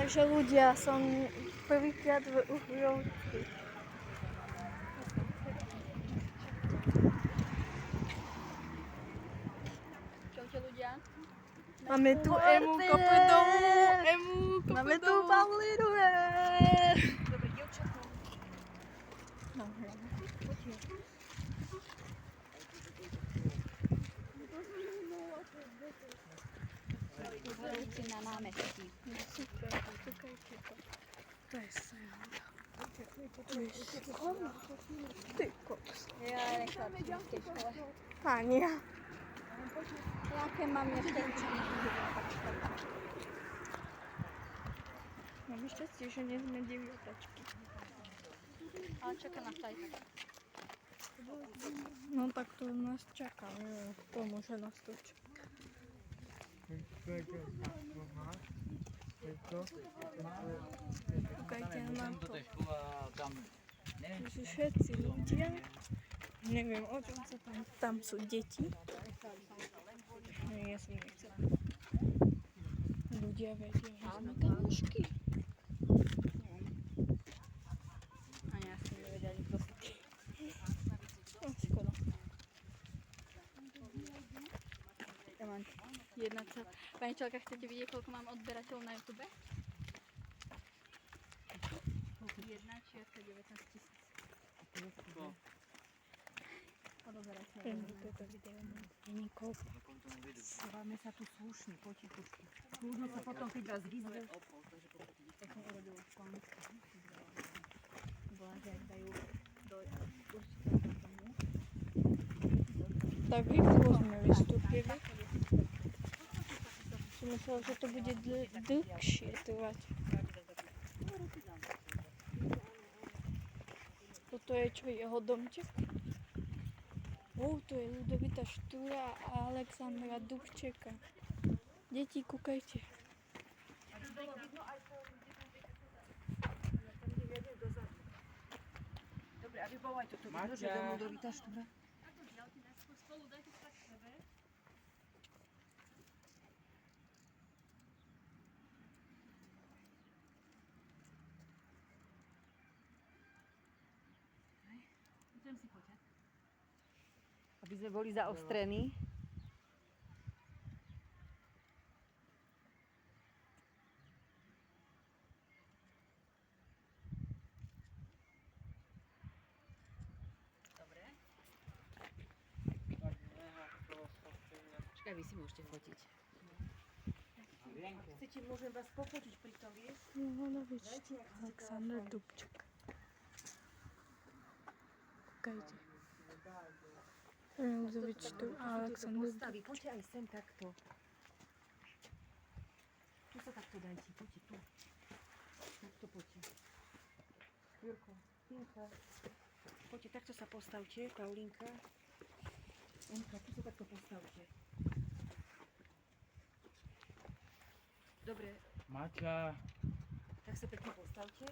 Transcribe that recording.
Takže ľudia, som prvýkrát v Uhrovci. Čaute ľudia. Máme tu Emu, kopu domů. Emu, kopu Máme tu domů. Pavlínu. Dobre, dievčatko. Dobre. Pozrite na námestí. Super, čakajte to. To je sranda. To je sranda. Ty kops. Ja nechcela v čínskej škole. Ani ja. Jaké mám ešte učenie? Máme šťastie, že nie sme deviatačky. Ale čaká nás to aj tak. No tak to nás čaká, neviem, k tomu, že nás to čaká. Kúkajte na to. Že všetci ľudia, neviem o čom sa tam sú deti. Ja som nechcela. Ľudia vedia, že sme kamošky. Ani ja som nevedela, kto sú tí. No, škoda. Ja mám jedna celá. Pani Čelka, chcete vidieť, koľko mám odberateľov na YouTube? 1,19 000. Odozerajte. Toto video Jeníkov, schováme sa tu slušne, potichučky. Kľudno sa potom, keď vás vyzve. Tak som urobila články. Bola, že ak dajú do určitého domu. Tak rýchlo sme vystúpili. Som myslela, že to bude dlhšie trvať. Toto je čo, jeho domček? To je Ľudovita Štúra a Alexandra Dubčeka. Deti, kúkajte. Dobre, aby bolo aj toto vidno, že domu Ľudovita Štúra. Aby sme boli zaostrení. Dobre. Čakaj, vy si môžete fotiť. Ak chcete, môžem vás pofotiť pri tom, vieš? Alexandra Dubček. Kúkajte. Ľudovita Štúra a Alexandra Postaví, poďte aj sem takto. Tu sa takto dajte, poďte tu. Takto poďte. Jurko, Tinka. Poďte, takto sa postavte, Paulinka. Emka, tu sa takto postavte. Dobre. Maťa. Tak sa pekne postavte.